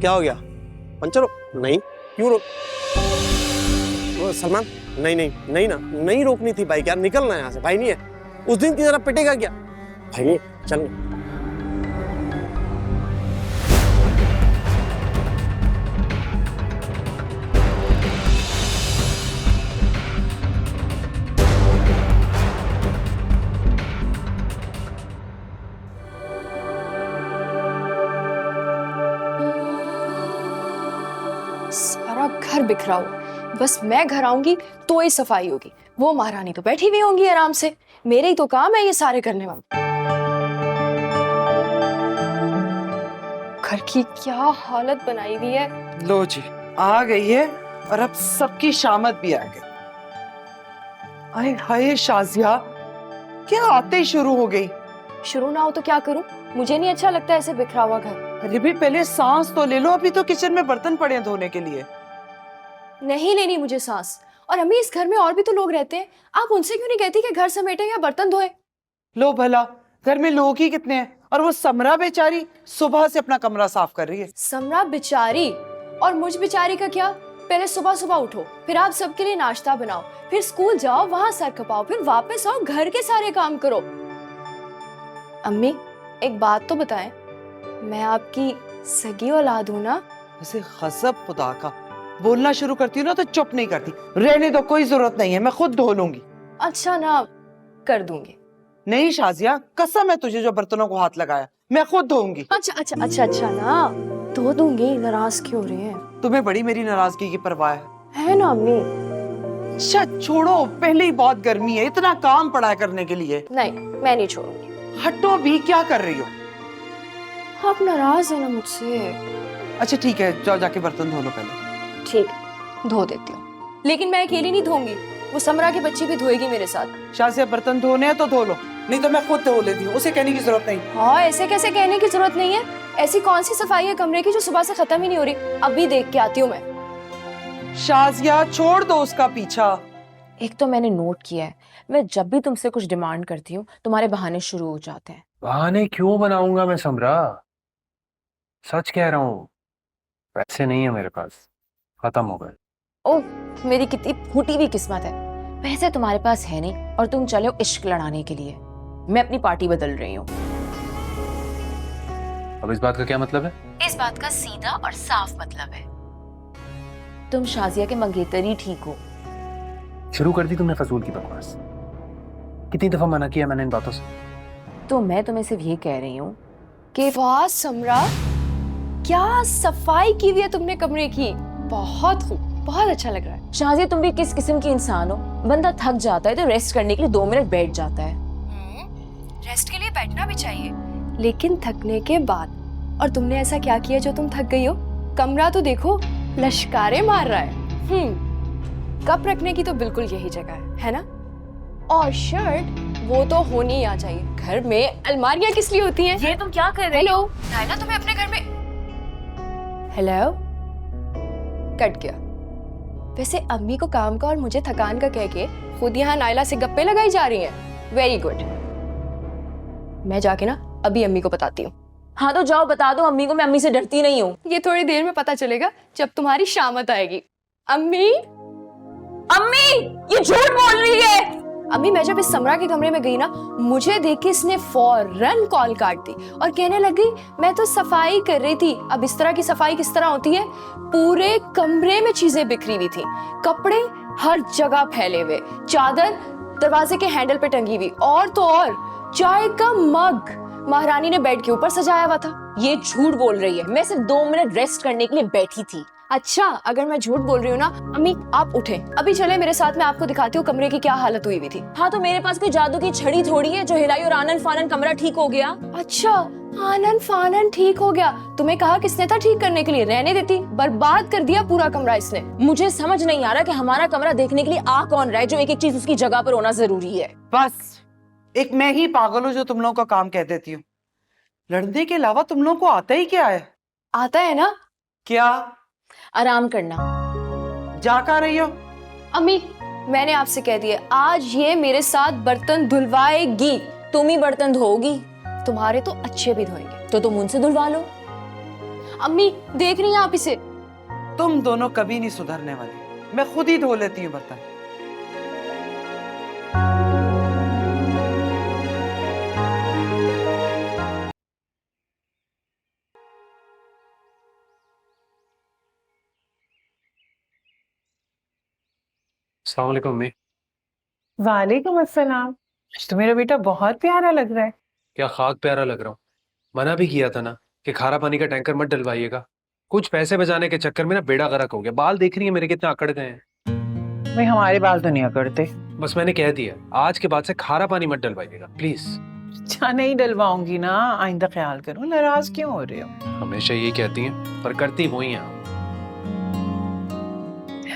क्या हो गया? पंचर हो? नहीं, क्यों रोक? वो सलमान, नहीं नहीं नहीं ना, नहीं रोकनी थी बाइक यार, निकलना है यहाँ से। भाई नहीं है, उस दिन की तरह पिटेगा क्या? भाई नहीं, चल। सारा घर बिखरा हुआ, बस मैं घर आऊंगी तो ही सफाई होगी। वो महारानी तो बैठी हुई होंगी आराम से, मेरे ही तो काम है ये सारे करने वाले। घर की क्या हालत बनाई हुई है। लो जी, आ गई है और अब सबकी शामत भी आ गई। आए हाय शाजिया, क्या आते ही शुरू हो गई। शुरू ना हो तो क्या करूं? मुझे नहीं अच्छा लगता ऐसे बिखरा हुआ घर। अरे भी पहले सांस तो ले लो, अभी तो किचन में बर्तन पड़े हैं धोने के लिए। नहीं लेनी मुझे सांस। और अम्मी, इस घर में और भी तो लोग रहते हैं, आप उनसे क्यों नहीं कहती कि घर समेटे या बर्तन धोए? लो भला, घर में लोग ही कितने हैं, और वो समरा बेचारी सुबह से अपना कमरा साफ कर रही है। समरा बिचारी और मुझ बिचारी का क्या? पहले सुबह सुबह उठो, फिर आप सबके लिए नाश्ता बनाओ, फिर स्कूल जाओ, वहां सर खपाओ, फिर वापस आओ, घर के सारे काम करो। अम्मी, एक बात तो बताएं, मैं आपकी सगी औलाद हूं ना? वैसे गजब खुदा का, बोलना शुरू करती हूँ ना तो चुप नहीं करती। रहने दो, कोई जरूरत नहीं है, मैं खुद धो लूंगी। अच्छा ना, कर दूंगी। नहीं शाजिया, कसम है तुझे, जो बर्तनों को हाथ लगाया मैं खुद धोऊंगी। अच्छा ना, धो दूंगी। नाराज क्यों हो रही हैं? तुम्हें बड़ी मेरी नाराजगी की परवाह है ना अम्मी? अच्छा छोड़ो, पहले ही बहुत गर्मी है, इतना काम पड़ा है करने के लिए। नहीं, मैं नहीं छोड़ूंगी। हटो भी, क्या कर रही हो? आप नाराज है ना मुझसे? अच्छा ठीक है, जाओ जाके बर्तन धो लो पहले। ठीक, धो देती हूँ, लेकिन मैं अकेली नहीं धोऊंगी, वो समरा की बच्ची भी धोएगी मेरे साथ। शाजिया, बर्तन धोने हैं तो धो लो, नहीं तो मैं खुद धो लेती हूँ, उसे कहने की जरूरत नहीं। हाँ, ऐसे कैसे कहने की जरूरत नहीं है? ऐसी कौन सी सफाई है कमरे की जो सुबह से खत्म ही नहीं हो रही? अभी देख के आती हूँ मैं। शाजिया, छोड़ दो उसका पीछा। एक तो मैंने नोट किया है, मैं जब भी तुमसे कुछ डिमांड करती हूँ तुम्हारे बहाने शुरू हो जाते हैं। बहाने क्यों बनाऊंगा मैं समरा? सच कह रहा हूँ, पैसे नहीं है मेरे पास, खत्म हो गए। ओह, मेरी कितनी फूटी भी किस्मत है। पैसे तुम्हारे पास है नहीं और तुम चले हो इश्क लड़ाने के लिए। मैं अपनी पार्टी बदल रही हूँ। अब इस बात का क्या मतलब है? इस बात का सीधा और साफ मतलब है, तुम शाजिया के मंगेतर ही ठीक हो। शुरू कर दी तुमने फजूल की बकवास। कितनी दफा मना किया मैंने इन बातों से? तो मैं तुम्हें सिर्फ ये कह रही हूँ कि वाह समरा, क्या सफाई की हुई है तुमने कमरे की। बहुत खूब, बहुत अच्छा लग रहा है। शाजिया, तुम भी किस किस्म की इंसान हो? बंदा थक जाता है तो रेस्ट करने के लिए 2 मिनट बैठ जाता है। रेस्ट के लिए बैठना भी चाहिए, लेकिन थकने के बाद। और तुमने ऐसा क्या किया जो तुम थक गई हो? कमरा तो देखो, लश्कारे मार रहा है। कप रखने की तो बिल्कुल यही जगह है ना? और शर्ट वो तो होनी ही आ चाहिए। घर में अलमारियां किस लिए होती हैं? ये तुम क्या कर रहे हो? हेलो नायला, तुम्हें अपने घर में। हेलो, कट गया। वैसे अम्मी को काम का और मुझे थकान का कह के खुद यहाँ नायला से गप्पे लगाई जा रही हैं। Very good. मैं जाके ना अभी अम्मी को बताती हूँ। हाँ तो जाओ, बता दो अम्मी को मैं अम्मी से डरती नहीं हूँ। ये थोड़ी देर में पता चलेगा जब तुम्हारी शामत आएगी। अम्मी, अम्मी, ये झूठ बोल रही है। अम्मी, मैं जब इस समरा के कमरे में गई ना, मुझे देख के इसने फौरन कॉल काट दी और कहने लगी मैं तो सफाई कर रही थी। अब इस तरह की सफाई किस तरह होती है? पूरे कमरे में चीजें बिखरी हुई थी, कपड़े हर जगह फैले हुए, चादर दरवाजे के हैंडल पे टंगी हुई, और तो और चाय का मग महारानी ने बेड के ऊपर सजाया हुआ था। ये झूठ बोल रही है, मैं सिर्फ 2 मिनट रेस्ट करने के लिए बैठी थी। अच्छा, अगर मैं झूठ बोल रही हूँ ना, अम्मी आप उठे, अभी चले मेरे साथ, मैं आपको दिखाती हूँ कमरे की क्या हालत हुई थी। हाँ तो मेरे पास कोई जादू की छड़ी थोड़ी है जो हिलाई और आनन फानन कमरा ठीक हो गया। अच्छा, आनन फानन ठीक हो गया? तुम्हें कहा किसने था ठीक करने के लिए? रहने देती, बर्बाद कर दिया पूरा कमरा इसने। मुझे समझ नहीं आ रहा कि हमारा कमरा देखने के लिए आ कौन रहा है, जो एक एक चीज उसकी जगह पर होना जरूरी है। बस एक मैं ही पागल हूँ जो तुम लोगों का काम कह देती हूँ। लड़ने के अलावा तुम लोगों को आता ही क्या है? आता है ना? क्या? आराम करना। जा कहाँ रही हो? अम्मी, मैंने आपसे कह दिया, आज ये मेरे साथ बर्तन धुलवाएगी। तुम ही बर्तन धोगी? तुम्हारे तो अच्छे भी धोएंगे। तो तुम उनसे धुलवा लो। अम्मी देख रही हैं आप इसे? तुम दोनों कभी नहीं सुधरने वाली, मैं खुद ही धो लेती हूँ बर्तन। अस्सलाम वालेकुम अम्मी। वालेकुम अस्सलाम। आज तो मेरा बेटा बहुत प्यारा लग रहा है। क्या खाक प्यारा लग रहा हूँ? मना भी किया था ना कि खारा पानी का टैंकर मत डलवाइएगा। कुछ पैसे बचाने के चक्कर में ना बेड़ा गर्क हो गया। बाल देख रही है मेरे कितने अकड़ गए हैं। भाई हमारे बाल तो नहीं अकड़ते। बस मैंने कह दिया, आज के बाद से खारा पानी मत डलवाइएगा प्लीज। अच्छा नहीं डलवाऊंगी ना, आइंदा ख्याल करो। नाराज क्यों हो रहे हो? हमेशा यही कहती हैं पर करती वही हैं।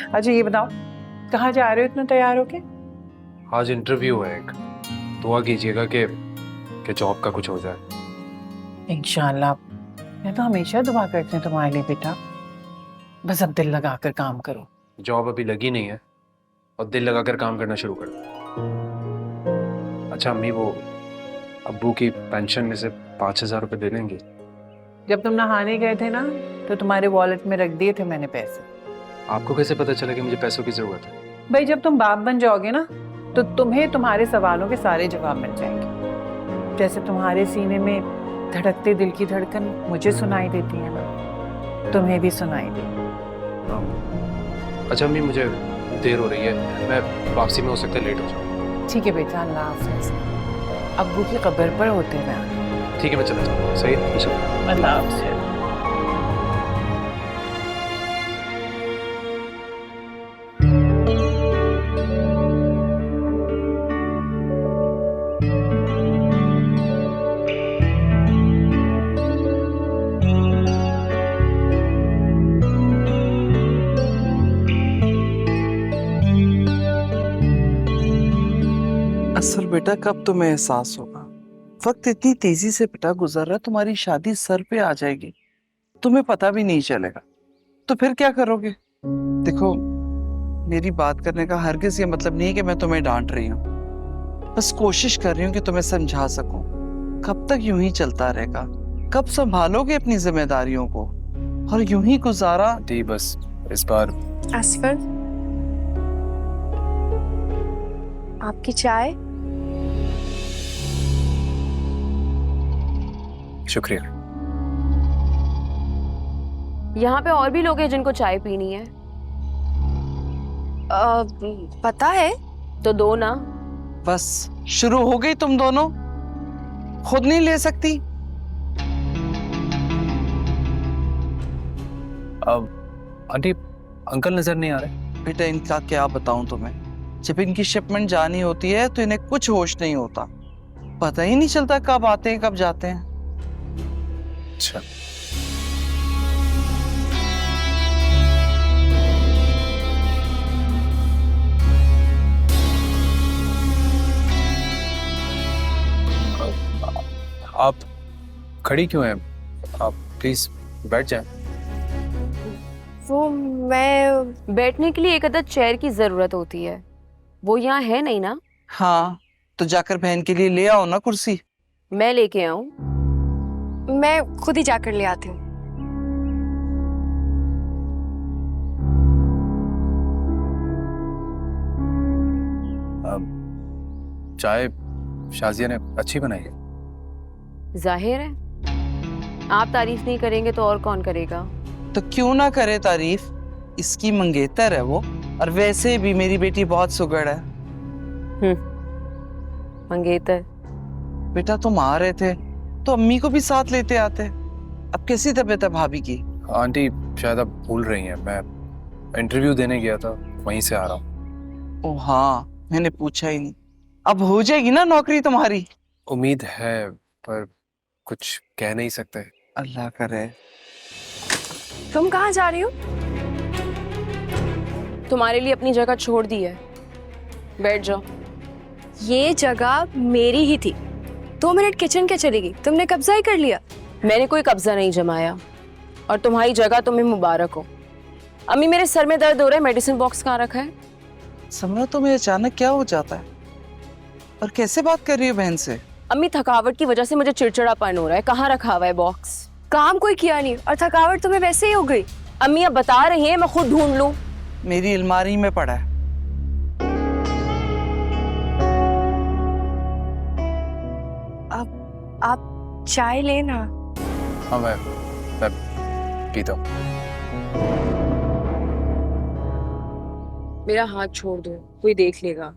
अच्छा ये बताओ, कहाँ जा रहे हो इतना तैयार होके? आज इंटरव्यू है एक, दुआ कीजिएगा कि जॉब का कुछ हो जाए। इंशाल्लाह। मैं तो हमेशा दुआ करती हूँ तुम्हारे लिए बेटा, बस अब दिल लगाकर काम करो। जॉब अभी लगी नहीं है और दिल लगाकर काम करना शुरू कर दो। अच्छा अम्मी, वो अब्बू की पेंशन में से 5,000 रुपए दे देंगी? जब तुम नहाने गए थे ना तो तुम्हारे वॉलेट में रख दिए थे मैंने पैसे। आपको कैसे पता चला कि मुझे पैसों की जरूरत है? भाई जब तुम बाप बन जाओगे ना तो तुम्हें तुम्हारे सवालों के सारे जवाब मिल जाएंगे। जैसे तुम्हारे सीने में धड़कते दिल की धड़कन मुझे सुनाई देती है ना, तुम्हें भी सुनाई दे। अच्छा अम्मी, मुझे देर हो रही है, मैं वापसी में हो सकता है लेट हो जाऊँ। ठीक है बेटा, अल्लाह हाफ़िज़। अब्बू की कब्र पर होते हैं। ठीक है, मैं चला जाऊँ। सही है, चलो। अल्लाह हाफ़िज़। असल बेटा कब तुम्हें एहसास होगा, वक्त इतनी तेजी से बेटा गुजर रहा है, तुम्हारी शादी सर पे आ जाएगी, तुम्हें पता भी नहीं चलेगा। तो फिर क्या करोगे? देखो, मेरी बात करने का हरगिज ये मतलब नहीं है कि मैं तुम्हें डांट रही हूँ, बस कोशिश कर रही हूँ कि तुम्हें समझा सकूं। कब तक यूं ही चलता रहेगा? कब संभालोगे अपनी जिम्मेदारियों को? और यूं ही गुजारा। दी बस इस बार। आसफर, आपकी चाय। शुक्रिया। यहाँ पे और भी लोग हैं जिनको चाय पीनी है। पता है। तो दो ना। बस शुरू हो गई तुम दोनों, खुद नहीं ले सकती? आंटी, अंकल नजर नहीं आ रहे? बेटा इनका क्या बताऊं तुम्हें, जब इनकी शिपमेंट जानी होती है तो इन्हें कुछ होश नहीं होता, पता ही नहीं चलता कब आते हैं कब जाते हैं। अच्छा। आप खड़ी क्यों हैं? आप प्लीज बैठ जाएं। वो मैं बैठने के लिए एक अदद चेयर की जरूरत होती है, वो यहाँ है नहीं ना। हाँ तो जाकर बहन के लिए ले आओ ना कुर्सी। मैं लेके आऊं? मैं खुद ही जाकर ले आती हूँ। चाय शाजिया ने अच्छी बनाई है। जाहिर है, आप तारीफ नहीं करेंगे तो और कौन करेगा? तो क्यों ना करे तारीफ, इसकी मंगेतर है वो, और वैसे भी मेरी बेटी बहुत सुगड़ है। मंगेतर? बेटा तुम आ रहे थे तो अम्मी को भी साथ लेते आते। अब कैसी तबीयत है भाभी की? आंटी शायद आप भूल रही हैं, मैं इंटरव्यू देने गया था, वहीं से आ रहा हूँ। ओ हाँ, मैंने पूछा ही नहीं। अब हो जाएगी ना नौकरी तुम्हारी? उम्मीद है पर कुछ कह नहीं सकते। अल्लाह करे। तुम कहाँ जा रही हो? तुम्हारे लिए अपनी जगह छोड़ दी है, बैठ जाओ। ये जगह मेरी ही थी, 2 मिनट किचन के चलेगी, तुमने कब्जा ही कर लिया। मैंने कोई कब्जा नहीं जमाया, और तुम्हारी जगह तुम्हें मुबारक हो। अम्मी मेरे सर में दर्द हो रहा है, मेडिसिन बॉक्स कहाँ रखा है? समरा तुम्हें अचानक क्या हो जाता है, और कैसे बात कर रही हो बहन से? अम्मी थकावट की वजह से मुझे चिड़चिड़ापन हो रहा है, कहाँ रखा हुआ है बॉक्स? काम कोई किया नहीं और थकावट तुम्हें वैसे ही हो गई। अम्मी अब बता रही हैं, मैं खुद ढूंढ लूं। मेरी अलमारी में पड़ा है। आप चाय लेना। हाँ मैं पीता हूँ। मेरा हाथ छोड़ दो, कोई देख लेगा।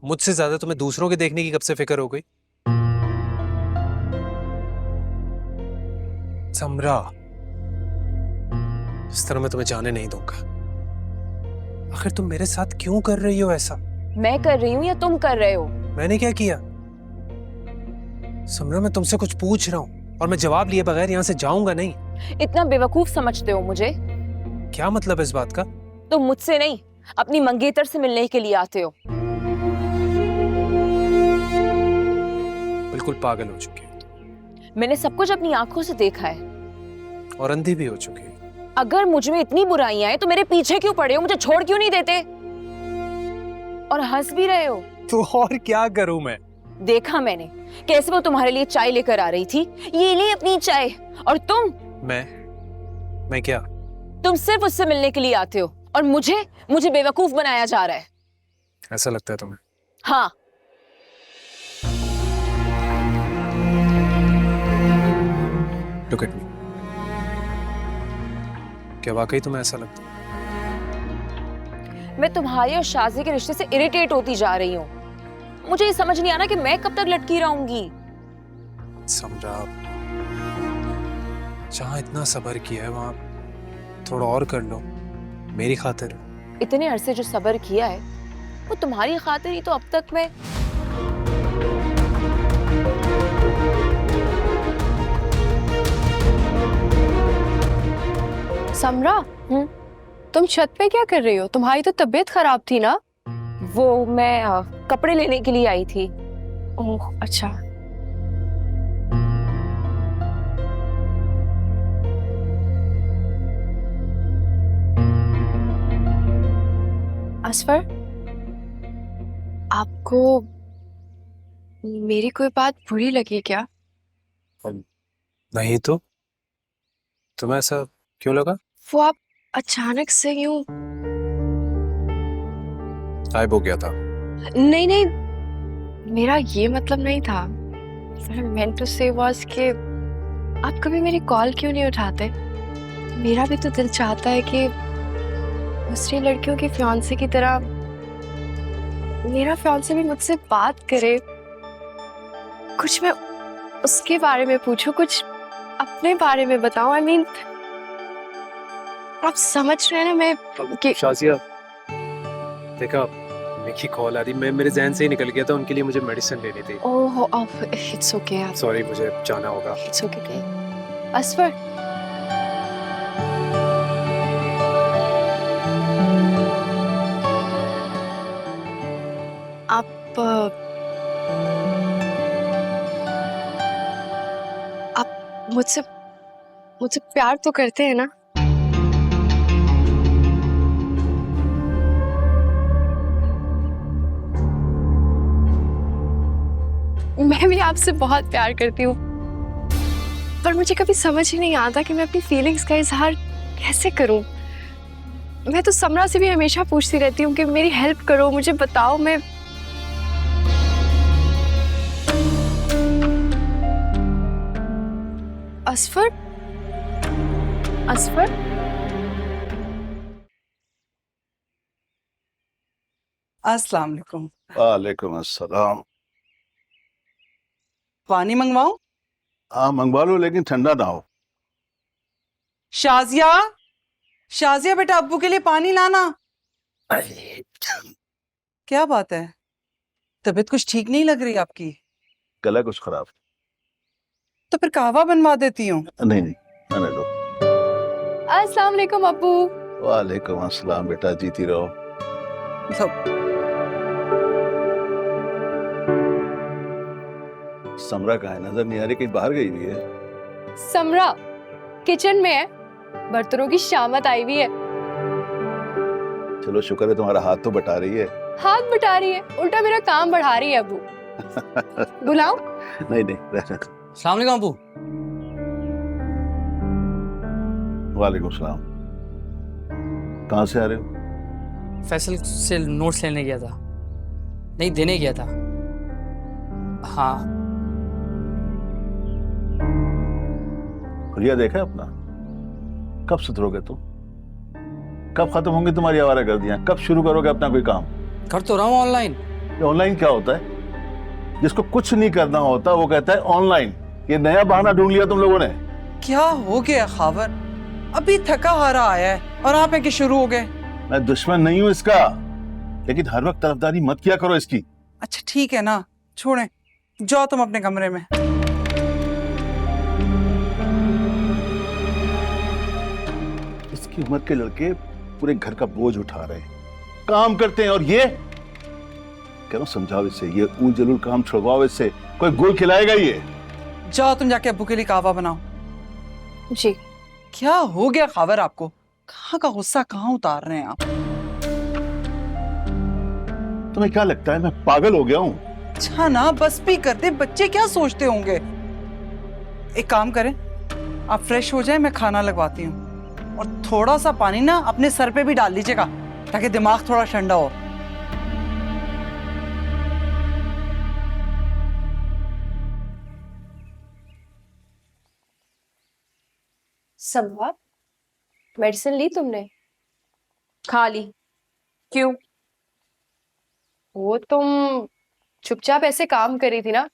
मुझसे ज्यादा तुम्हें दूसरों के देखने की कब से फिक्र हो गई? समरा, इस तरह मैं तुम्हें जाने नहीं दूंगा। आखिर तुम मेरे साथ क्यों कर रही हो ऐसा? मैं कर रही हूँ या तुम कर रहे हो? मैंने क्या किया? समरा, मैं तुमसे कुछ पूछ रहा हूँ और मैं जवाब लिए बगैर यहाँ से जाऊंगा नहीं। इतना बेवकूफ समझते हो मुझे? क्या मतलब है इस बात का? तुम मुझसे नहीं, अपनी मंगेतर से मिलने के लिए आते हो। बिल्कुल पागल हो चुकी है मैंने सब कुछ अपनी आंखों से देखा है। और अंधी भी हो चुकी है। अगर मुझ में इतनी बुराइयां हैं तो मेरे पीछे क्यों पड़े हो? मुझे छोड़ क्यों नहीं देते? और हंस भी रहे हो। तो और क्या करूं मैं? देखा मैंने कैसे वो तुम्हारे लिए चाय लेकर आ रही थी। ये ली अपनी चाय। और मैं क्या? तुम सिर्फ उससे मिलने के लिए आते हो और मुझे बेवकूफ बनाया जा रहा है। ऐसा लगता है तुम्हें? हाँ। Look at me. क्या वाकई तुम्हें ऐसा लगता है? मैं तुम्हारे और शाजी के रिश्ते से इरिटेट होती जा रही हूँ। मुझे ये समझ नहीं आ रहा कि मैं कब तक लटकी रहूंगी। समझा, जहाँ इतना सब्र किया है वहां थोड़ा और कर लो मेरी खातिर। इतने अरसे जो सब्र किया है वो तुम्हारी खातिर ही तो अब तक मैं। समरा, तुम छत पे क्या कर रही हो? तुम्हारी तो तबीयत खराब थी ना? वो मैं कपड़े लेने के लिए आई थी। ओह अच्छा। असफर, आपको मेरी कोई बात बुरी लगी क्या? नहीं तो तुम्हें ऐसा क्यों लगा? वो आप अचानक से यूं। गायब हो गया था। नहीं नहीं, मेरा ये मतलब नहीं था। What I meant to say was कि आप कभी मेरी कॉल क्यों नहीं उठाते? मेरा भी तो दिल चाहता है कि दूसरी लड़कियों की फियांसे की तरह मेरा फियांसे भी मुझसे बात करे। कुछ मैं उसके बारे में पूछूं, कुछ अपने बारे में बताऊं। I mean, आप समझ रहे हैं ना मैं कि शाजिया, देखा निकी कॉल आ रही, मैं मेरे जहन से ही निकल गया था। उनके लिए मुझे मेडिसिन लेनी थी। Oh it's okay. सॉरी, मुझे जाना होगा। It's okay. असफर, आप मुझसे प्यार तो करते हैं ना? मैं भी आपसे बहुत प्यार करती हूँ, पर मुझे कभी समझ ही नहीं आता कि मैं अपनी फीलिंग्स का इजहार कैसे करूँ। मैं तो समरा से भी हमेशा पूछती रहती हूँ कि मेरी हेल्प करो, मुझे बताओ। मैं असफर, असफर, अस्सलाम वालेकुम। वालेकुम अस्सलाम। पानी मंगवाऊं? हाँ मंगवा लो, लेकिन ठंडा ना हो। शाजिया, शाजिया बेटा, अब्बू के लिए पानी लाना। क्या बात है? तबीयत कुछ ठीक नहीं लग रही आपकी? गला कुछ खराब। तो फिर कहवा बनवा देती हूँ। नहीं नहीं, आने दो। अस्सलाम वालेकुम अब्बू। वालेकुम अस्सलाम बेटा, जीती रहो। समरा कहाँ है? नजर नहीं आ रही, कहीं बाहर गई हुई है। समरा किचन में है, बर्तनों की शामत आई हुई है। चलो शुक्र है, तुम्हारा हाथ तो बटा रही है। हाथ बटा रही है, उल्टा मेरा काम बढ़ा रही है अब्बू। बुलाओ? नहीं नहीं, रहने दो। अस्सलाम वालेकुम अबू। वालेकुम सलाम। कहाँ से आ रहे हो? फैसल से नोट्स लेने गया था, नहीं देने गया था। हाँ। खुलिया देखा है अपना? कब सुधरोगे तुम? कब खत्म होंगी तुम्हारी आवारागर्दियां? कब शुरू करोगे अपना कोई काम? कर तो रहा हूँ ऑनलाइन। ये ऑनलाइन क्या होता है? जिसको कुछ नहीं करना होता वो कहता है ऑनलाइन। ये नया बहाना ढूंढ लिया तुम लोगों ने। क्या हो गया खावर? अभी थका हारा आया है और आप है कि शुरू हो गए। मैं दुश्मन नहीं हूं इसका, लेकिन हर वक्त तरफदारी मत किया करो इसकी। अच्छा ठीक है ना, छोड़ें, जाओ तुम अपने कमरे में। इसकी उम्र के लड़के पूरे घर का बोझ उठा रहे हैं, काम करते हैं, और ये कह रहा हूं समझाओ इसे, ये ऊल जलूल काम छुड़वाओ इससे, कोई गुल खिलाएगा ये? जाओ तुम जाके अब्बू के लिए कहवा बनाओ। जी। क्या हो गया खावर आपको? कहाँ का गुस्सा कहाँ उतार रहे हैं आप? तुम्हें क्या लगता है मैं पागल हो गया हूं? अच्छा ना, बस भी कर दे, बच्चे क्या सोचते होंगे। एक काम करें, आप फ्रेश हो जाए, मैं खाना लगवाती हूँ, और थोड़ा सा पानी ना अपने सर पे भी डाल लीजिएगा ताकि दिमाग थोड़ा ठंडा हो। सम्राट, मेडिसिन ली तुमने? खा ली। क्यों? वो तुम चुपचाप ऐसे काम करी थी ना,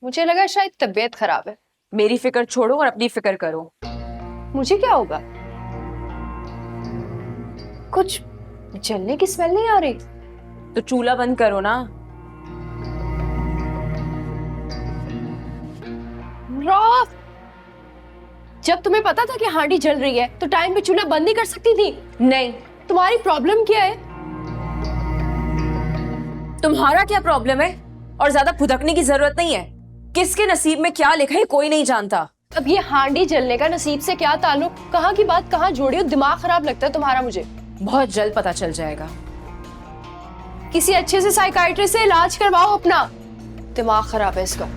मुझे लगा शायद तबीयत खराब है। मेरी फिक्र छोड़ो और अपनी फिक्र करो। मुझे क्या होगा? कुछ जलने की स्मेल नहीं आ रही? तो चूल्हा बंद करो ना। राफ, जब तुम्हें पता था कि हांडी जल रही है तो टाइम पे चूल्हा बंद नहीं कर सकती थी? नहीं। तुम्हारी प्रॉब्लम क्या है? तुम्हारा क्या प्रॉब्लम है? और ज्यादा फुदकने की जरूरत नहीं है। किसके नसीब में क्या लिखा है कोई नहीं जानता। अब ये हांडी जलने का नसीब से क्या ताल्लुक? कहाँ की बात कहाँ जोड़ी हो? दिमाग खराब लगता है तुम्हारा मुझे। बहुत जल्द पता चल जाएगा। किसी अच्छे से साइकाइट्रिस्ट से इलाज करवाओ अपना, दिमाग खराब है इसका।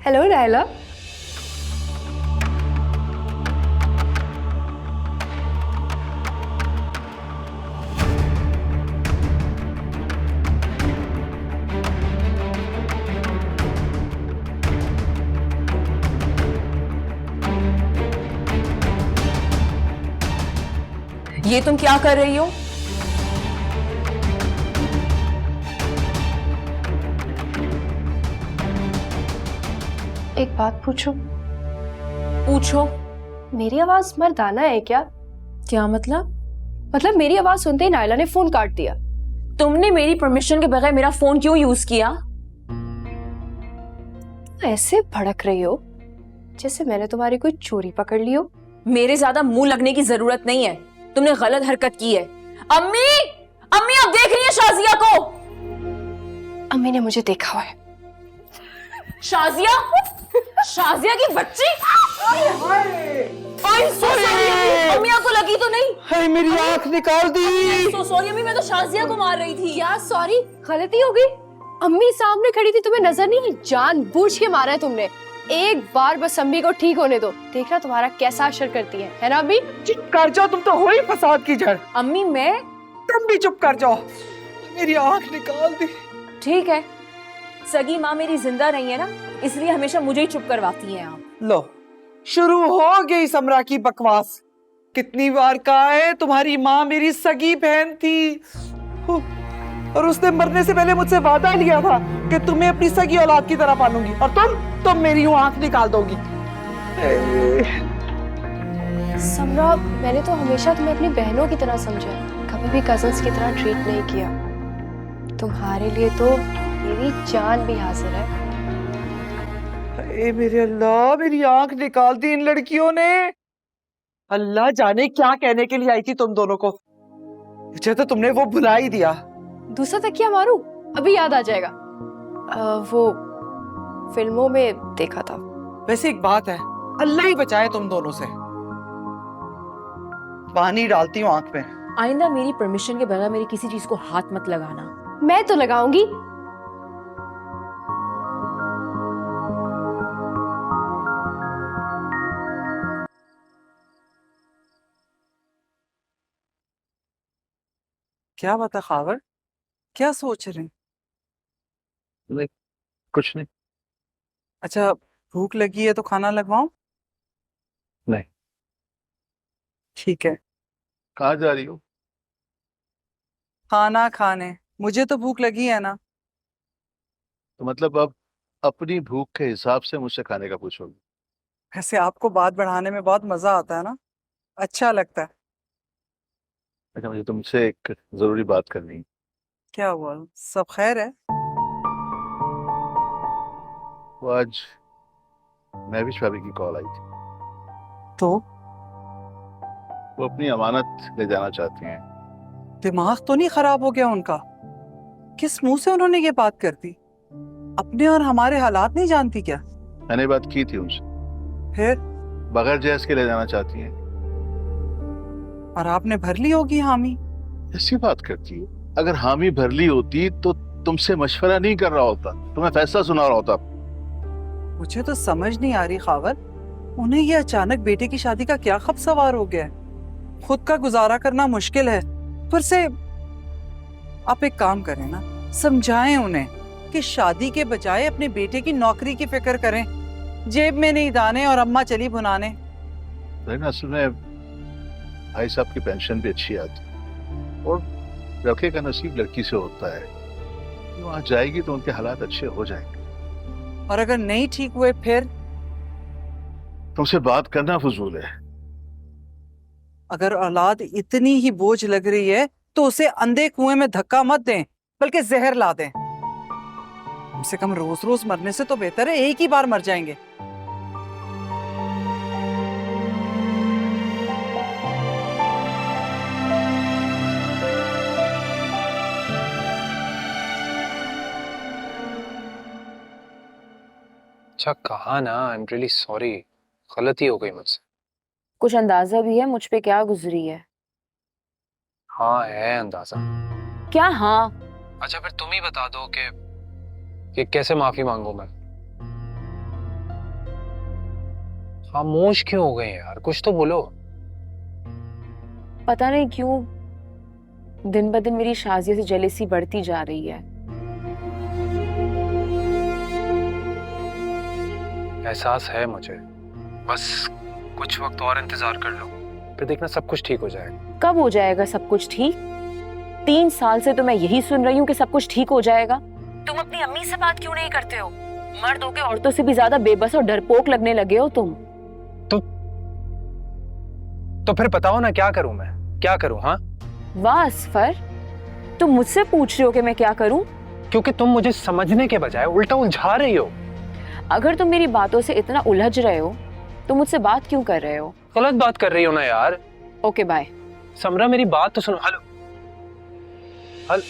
हेलो नायला। ये तुम क्या कर रही हो? एक बात पूछूं? पूछो। मेरी आवाज मर्दाना है क्या? क्या मतलब? मतलब मेरी आवाज सुनते ही नायला ने फोन काट दिया। तुमने मेरी परमिशन के बगैर मेरा फोन क्यों यूज किया? ऐसे भड़क रही हो जैसे मैंने तुम्हारी कोई चोरी पकड़ ली हो। मेरे ज्यादा मुंह लगने की जरूरत नहीं है। तुमने गलत हरकत की है। अम्मी, अम्मी अब देख रही है शाजिया को। अम्मी ने मुझे देखा हुआ है। शाजिया, शाजिया की बच्ची। अम्मी आपको लगी तो नहीं? हाय मेरी आंख निकाल दी। सो सॉरी अम्मी, मैं तो शाजिया को मार रही थी। यार सॉरी, गलती हो गई। अम्मी सामने खड़ी थी, तुम्हें नजर नहीं? जानबूझ के मारा है तुमने। एक बार बस अम्मी को ठीक होने दो, देखना तुम्हारा कैसा असर करती है ना अम्मी? चुप कर जाओ, तुम तो हो ही फसाद की जड़। अम्मी मैं। तुम भी चुप कर जाओ, मेरी आंख निकाल दी। ठीक है, सगी माँ मेरी जिंदा नहीं है ना, इसलिए हमेशा मुझे ही चुप करवाती हैं आप। लो, शुरू हो गई समरा की बकवास। कितनी बार कहा है तुम्हारी माँ मेरी सगी बहन थी, और उसने मरने से पहले मुझसे वादा लिया था कि तुम्हें अपनी सगी औलाद की तरह पालूंगी, और तुम मेरी यूं आंख निकाल दोगी। समरा, मैंने तो हमेशा तुम्हें अपनी बहनों की तरह समझा, कभी भी कजन्स की तरह ट्रीट नहीं किया। तुम्हारे लिए तो मेरी जान भी हाजिर है। ए मेरे अल्लाह, मेरी आंख निकाल दी इन लड़कियों ने। अल्लाह जाने क्या कहने के लिए आई थी तुम दोनों को। मुझे तो तुमने वो भुला ही दिया। दूसरा तकिया मारूं? अभी याद आ जाएगा। वो फिल्मों में देखा था। वैसे एक बात है, अल्लाह ही बचाए तुम दोनों से। पानी डालती हूँ आंख में। आइंदा मेरी परमिशन के बगैर मेरी किसी चीज को हाथ मत लगाना। मैं तो लगाऊंगी। क्या बता खावर, क्या सोच रहे हैं? नहीं, कुछ नहीं। अच्छा, भूख लगी है तो खाना लगवाऊं? नहीं। ठीक है। कहाँ जा रही हो? खाना खाने। मुझे तो भूख लगी है ना। तो मतलब अब अपनी भूख के हिसाब से मुझसे खाने का पूछोगे? वैसे आपको बात बढ़ाने में बहुत मजा आता है ना, अच्छा लगता है। अच्छा, मुझे तुमसे एक जरूरी बात करनी है। क्या हुआ, सब खैर है? वो आज महविश भाभी की कॉल आई थी। तो वो अपनी अमानत ले जाना चाहती हैं। दिमाग तो नहीं खराब हो गया उनका? किस मुंह से उन्होंने ये बात कर दी? अपने और हमारे हालात नहीं जानती क्या? मैंने बात की थी उनसे। फिर? बगैर जहेज के ले जाना चाहती हैं। और आपने भर ली होगी हामी? ऐसी बात करती है। अगर हामी भर ली होती तो तुमसे मशवरा नहीं कर रहा होता, तुम्हें फैसला सुना रहा होता। मुझे तो समझ नहीं आ रही खावर, उन्हें ये अचानक बेटे की शादी का क्या खब सवार हो गया है? खुद का गुजारा करना मुश्किल है, पर से आप एक काम करें ना, समझाएं उन्हें कि शादी के बजाय अपने बेटे की नौकरी की फिक्र करें। जेब में नहीं दाने और अम्मा चली भुनाने। असल में भाई साहब की पेंशन भी अच्छी आती और रखे का नसीब लड़की से होता है। वहां जाएगी तो उनके हालात अच्छे हो जाएंगे। और अगर नहीं ठीक हुए फिर? तुमसे बात करना फजूल है। अगर औलाद इतनी ही बोझ लग रही है तो उसे अंधे कुएं में धक्का मत दें, बल्कि जहर ला दें। कम से कम रोज रोज मरने से तो बेहतर है एक ही बार मर जाएंगे। अच्छा कहा ना, आई एम रियली सॉरी, गलती हो गई मुझसे। कुछ अंदाजा भी है मुझ पे क्या गुजरी है? हाँ है अंदाजा। क्या हाँ? अच्छा फिर तुम ही बता दो कि कैसे माफी मांगू मैं। खामोश क्यों हो गए यार, कुछ तो बोलो। पता नहीं क्यों दिन ब दिन मेरी शाजिया से जेलेसी बढ़ती जा रही है। एहसास है मुझे, बस कुछ वक्त और इंतजार कर लो, फिर देखना सब कुछ ठीक हो जाएगा। कब हो जाएगा सब कुछ ठीक? 3 साल से तो मैं यही सुन रही हूँ कि सब कुछ ठीक हो जाएगा। तुम अपनी अम्मी से बात क्यों नहीं करते हो? मर्द होके औरतों से भी ज्यादा बेबस और डरपोक लगने लगे हो तुम। तो फिर बताओ ना क्या करूं मैं, क्या करूं? हाँ वाह असफर, तुम मुझसे पूछ रहे हो कि मैं क्या करूं? क्योंकि तुम मुझे समझने के बजाय उल्टा उलझा रही हो। अगर तुम मेरी बातों से इतना उलझ रहे हो तो मुझसे बात क्यों कर रहे हो? गलत बात कर रही हो ना यार। Okay bye. समरा मेरी बात तो सुनो। हेलो हेलो,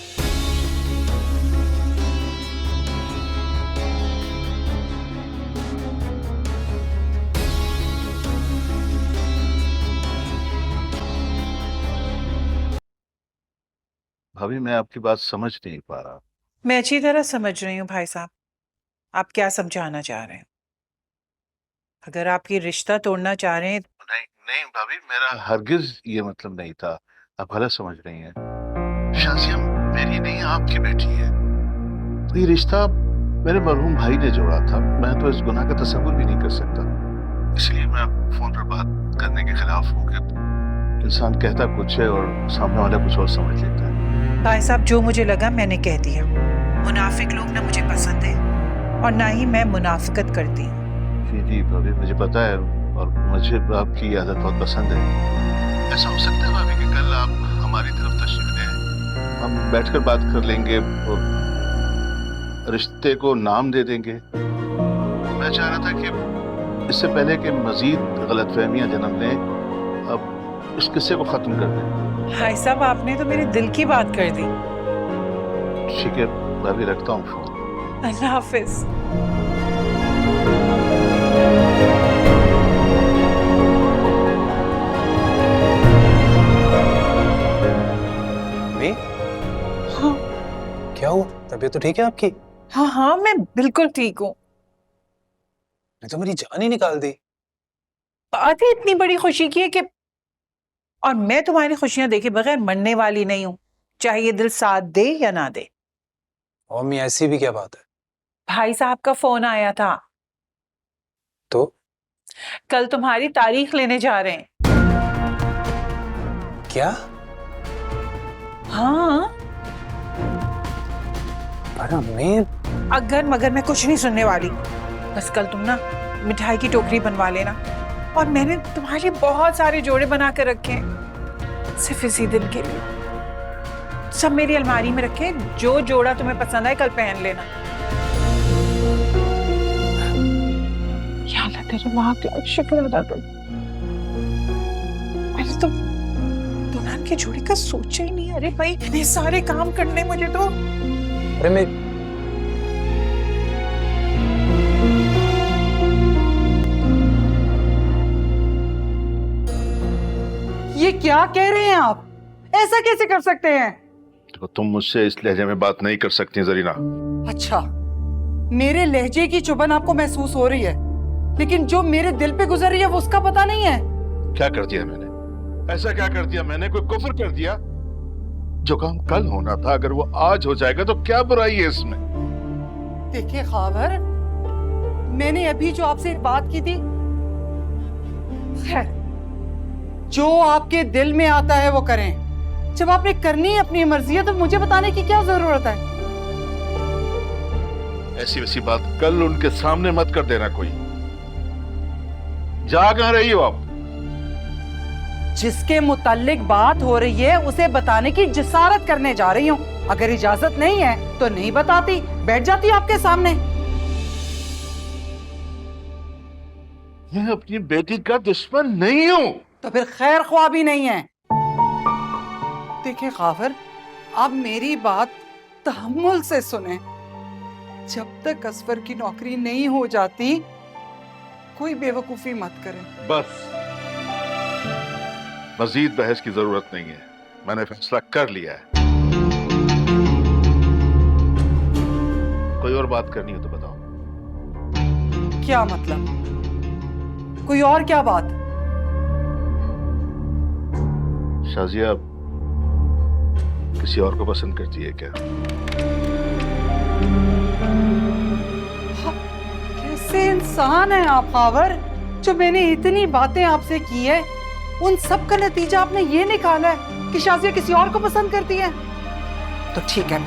भाभी मैं आपकी बात समझ नहीं पा रहा। मैं अच्छी तरह समझ रही हूँ भाई साहब, आप क्या समझाना चाह रहे हैं। अगर आप ये रिश्ता तोड़ना चाह रहे हैं। नहीं नहीं भाभी, मेरा हरगिज ये मतलब नहीं था, आप गलत समझ रही हैं। शाजिया मेरी नहीं आपकी बेटी है। तो ये रिश्ता मेरे मरहूम भाई ने जोड़ा था, मैं तो इस गुनाह का तसव्वुर भी नहीं कर सकता। इसलिए मैं फोन पर बात करने के खिलाफ हूँ कि इंसान कहता कुछ है और सामने वाला कुछ और समझ लेता है। भाई साहब जो मुझे लगा मैंने कह दिया। मुनाफिक लोग ना मुझे पसंद है और ना ही मैं मुनाफिकत करती हूँ। जी जी भाभी मुझे पता है और मुझे आपकी आदत बहुत पसंद है। ऐसा हो सकता है भाभी कि कल आप हमारी तरफ तशरीफ ले आए, हम बैठकर बात कर लेंगे। रिश्ते को नाम दे देंगे। मैं चाह रहा था कि इससे पहले कि मजीद गलतफहमियां जन्म लें, अब इस किस्से को खत्म कर दें। भाई साहब, आपने तो मेरे दिल की बात कर दी। ठीक है, मैं भी रखता हूँ फोन। अल्लाह हाफिज। हाँ क्या हुआ? तबीयत तो ठीक है आपकी? हाँ हाँ, मैं बिल्कुल ठीक हूँ। नहीं तो मेरी जान ही निकाल दी। बात ही इतनी बड़ी खुशी की है कि, और मैं तुम्हारी खुशियां देखे बगैर मरने वाली नहीं हूँ, चाहे ये दिल साथ दे या ना दे। मम्मी ऐसी भी क्या बात है? भाई साहब का फोन आया था, तो कल तुम्हारी तारीख लेने जा रहे हैं। क्या? हाँ, अरे अम्मी, अगर मगर मैं कुछ नहीं सुनने वाली। बस कल तुम ना मिठाई की टोकरी बनवा लेना, और मैंने तुम्हारे लिए बहुत सारे जोड़े बना कर रखे हैं सिर्फ इसी दिन के लिए। सब मेरी अलमारी में रखे, जो जोड़ा तुम्हें पसंद आए कल पहन लेना। या अल्लाह, तेरे माँ का शुक्र अदा कर। मैंने तो दुल्हन के जोड़े का सोचा ही नहीं। अरे भाई, इतने सारे काम करने मुझे तो। अरे मैं ये क्या कह रहे हैं आप? ऐसा कैसे कर सकते हैं? तो तुम मुझसे इस लहजे में बात नहीं कर सकती जरीना। अच्छा, मेरे लहजे की चुभन आपको महसूस हो रही है, लेकिन जो मेरे दिल पे गुजर रही है वो उसका पता नहीं है। क्या कर दिया मैंने? ऐसा क्या कर दिया मैंने? कोई कुफ्र कर दिया? जो काम कल होना था अगर वो आज हो जाएगा तो क्या बुराई है इसमें? देखिए खावर, मैंने अभी जो आपसे एक बात की थी, खैर, जो आपके दिल में आता है वो करें। जब आपने करनी है अपनी मर्जी है तो मुझे बताने की क्या जरूरत है? ऐसी वैसी बात कल उनके सामने मत कर देना कोई। जा कहां रही हो आप? जिसके मुताल्लिक बात हो रही है उसे बताने की जिसारत करने जा रही हूँ। अगर इजाजत नहीं है तो नहीं बताती, बैठ जाती आपके सामने। मैं अपनी बेटी का दुश्मन नहीं हूं। तो फिर खैर ख्वाह भी नहीं है। देखिए खाफर, आप मेरी बात तहम्मुल से सुने। जब तक असफर की नौकरी नहीं हो जाती कोई बेवकूफी मत करें। बस, मजीद बहस की जरूरत नहीं है, मैंने फैसला कर लिया है। कोई और बात करनी हो तो बताओ। क्या मतलब? कोई और क्या बात? शाजिया किसी और को पसंद करती है क्या? कैसे इंसान है आप खावर? जो मैंने इतनी बातें आपसे की है उन सब का नतीजा आपने ये निकाला है कि शाजिया किसी और को पसंद करती है। तो ठीक है,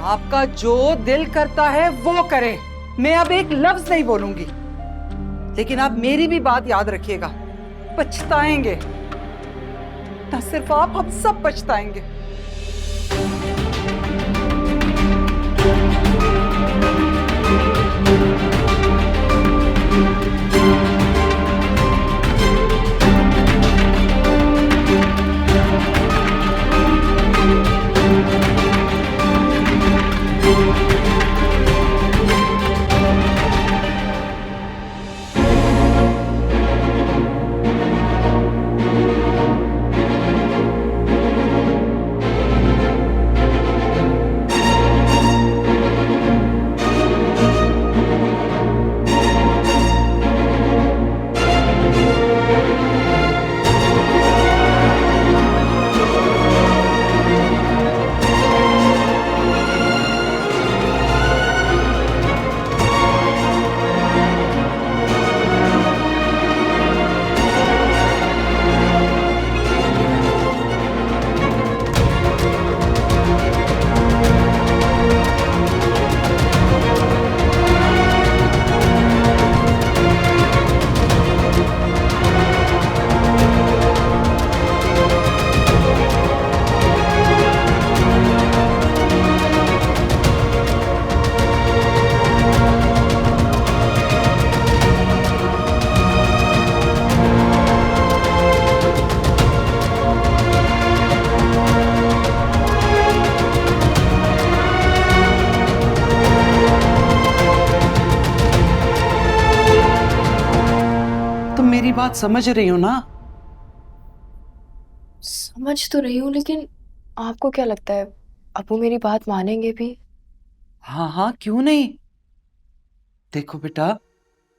आपका जो दिल करता है वो करे, मैं अब एक लफ्ज नहीं बोलूंगी। लेकिन आप मेरी भी बात याद रखिएगा, पछताएंगे। ना सिर्फ आप, हम सब पछताएंगे। बात समझ रही हो ना? समझ तो रही हूँ, लेकिन आपको क्या लगता है अबू मेरी बात मानेंगे भी? हाँ हाँ, क्यों नहीं। देखो बेटा,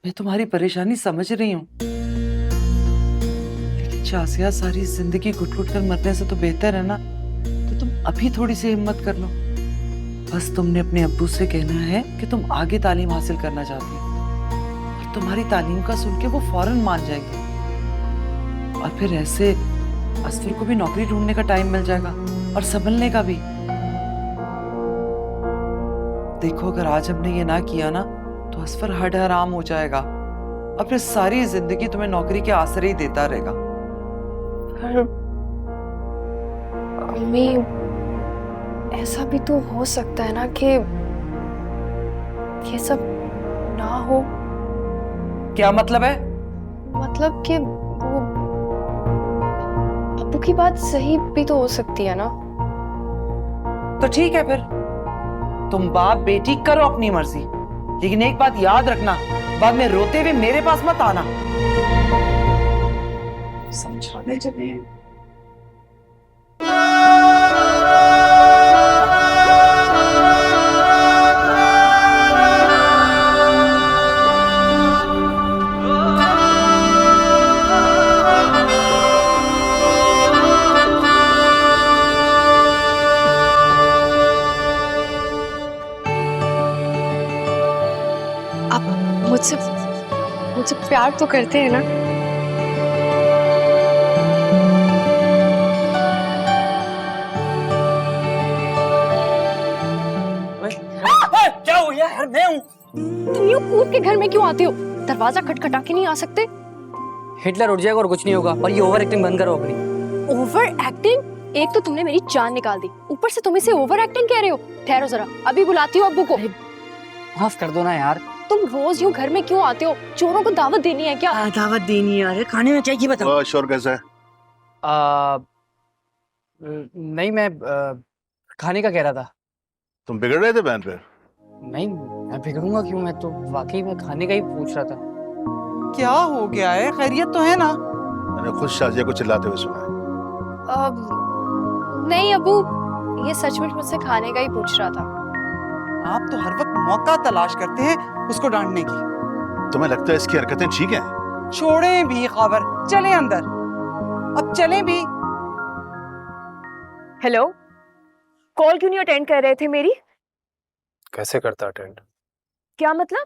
मैं तुम्हारी परेशानी समझ रही हूँ, लेकिन शाजिया सारी जिंदगी घुट-घुट कर मरने से तो बेहतर है ना, तो तुम अभी थोड़ी सी हिम्मत कर लो। बस तुमने अपने अब्बू से कहना है कि तुम आगे तालीम हासिल करना चाहती हो, और तुम्हारी तालीम का सुन के वो फौरन मान जाएंगे, और फिर ऐसे असफर को भी नौकरी ढूंढने का टाइम मिल जाएगा और संभलने का भी। देखो, अगर आज हमने ये ना किया ना, तो असफर हड हराम हो जाएगा और फिर सारी जिंदगी तुम्हें नौकरी के आसरे ही देता रहेगा। पर अम्मी, ऐसा भी तो हो सकता है ना कि ये सब ना हो। क्या मतलब है? मतलब कि वो अब्बू की बात सही भी तो हो सकती है ना। तो ठीक है, फिर तुम बाप बेटी करो अपनी मर्जी, लेकिन एक बात याद रखना, बाद में रोते हुए मेरे पास मत आना। समझाने चले। आप मुझसे मुझसे प्यार तो करते हैं ना? क्या हो गया यार? मैं हूँ। तुम यूं कूद के घर में क्यों आते हो? दरवाजा खटखटा के नहीं आ सकते? हिटलर उठ जाएगा और कुछ नहीं होगा, और ये ओवर एक्टिंग बंद करो अपनी। Over acting? एक तो तुमने मेरी जान निकाल दी, ऊपर से तुम इसे ओवर एक्टिंग कह रहे हो। ठहरो जरा, अभी बुलाती हूँ अब्बू को। माफ कर दो ना यार। तुम रोज यूं घर में क्यों आते हो? चोरों को दावत देनी है क्या? दावत देनी है। अरे खाने में क्या बताओ। शोर कैसा है? नहीं, मैं खाने का कह रहा था। तुम बिगड़ रहे थे बहन पे? नहीं, मैं बिगड़ूंगा क्यों? मैं तो वाकई में खाने का ही पूछ रहा था। क्या हो गया है? खैरियत तो है ना? मैंने खुद शाजिया को चिल्लाते हुए सुना है। नहीं अब्बू, ये सचमुच मुझसे खाने का ही पूछ रहा था। आप तो हर वक्त मौका तलाश करते हैं उसको डांटने की। तुम्हें लगता है इसकी हरकतें ठीक हैं? छोड़े भी खबर, चले अंदर। अब चलें भी। हेलो, कॉल क्यों नहीं अटेंड कर रहे थे मेरी? कैसे करता अटेंड? क्या मतलब?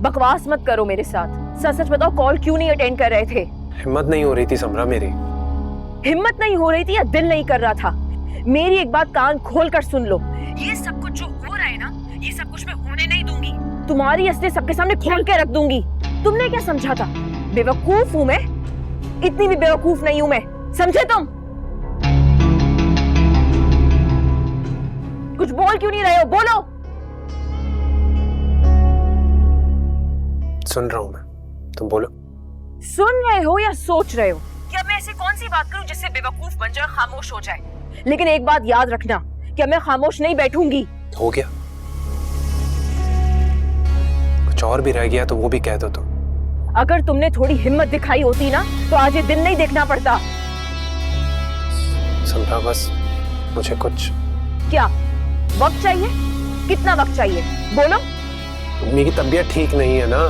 बकवास मत करो मेरे साथ, सच सच बताओ, कॉल क्यों नहीं अटेंड कर रहे थे? हिम्मत नहीं हो रही थी समरा मेरी। हिम्मत नहीं हो रही थी या दिल नहीं कर रहा था? मेरी एक बात कान खोल कर सुन लो, ये सब कुछ जो हो रहा है ना, ये सब कुछ मैं होने नहीं दूंगी। तुम्हारी असली सबके सामने खोल के रख दूंगी। तुमने क्या समझा था? बेवकूफ हूं मैं? इतनी भी बेवकूफ नहीं हूं मैं, समझे तुम? कुछ बोल क्यों नहीं रहे हो? बोलो। सुन रहा हूं मैं, तुम बोलो। सुन रहे हो या सोच रहे हो? क्या मैं ऐसी कौन सी बात करूं जिससे बेवकूफ बन जाए, खामोश हो जाए? लेकिन एक बात याद रखना, क्या मैं खामोश नहीं बैठूंगी। हो गया, कुछ और भी रह गया तो वो भी कह दो। तुम अगर तुमने थोड़ी हिम्मत दिखाई होती ना, तो आज ये दिन नहीं देखना पड़ता। समझा, बस मुझे कुछ। क्या वक्त चाहिए? कितना वक्त चाहिए? बोलो। अम्मी की तबीयत ठीक नहीं है ना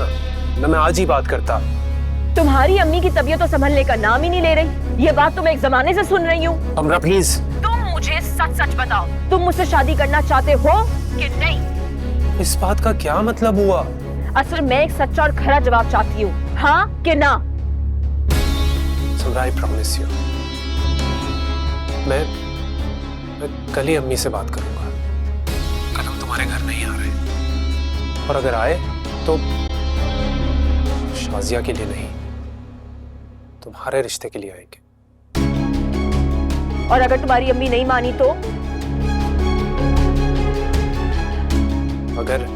मैं आज ही बात करता। तुम्हारी अम्मी की तबीयत तो संभलने का नाम ही नहीं ले रही। ये बात तो मैं एक जमाने से सुन रही हूँ। समरा प्लीज। तुम मुझे सच सच बताओ, तुम मुझसे शादी करना चाहते हो कि नहीं? इस बात का क्या मतलब हुआ? असल मैं एक सच्चा और खरा जवाब चाहती हूँ, हाँ कि ना। समरा, आई प्रॉमिस यू, मैं कल ही अम्मी से बात करूंगा। कल हम तुम्हारे घर नहीं आ रहे, और अगर आए तो शाजिया के लिए नहीं, तुम्हारे रिश्ते के लिए आएंगे। और अगर तुम्हारी अम्मी नहीं मानी तो? अगर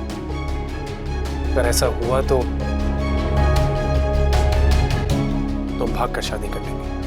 ऐसा हुआ तो भाग कर शादी कर लेंगे।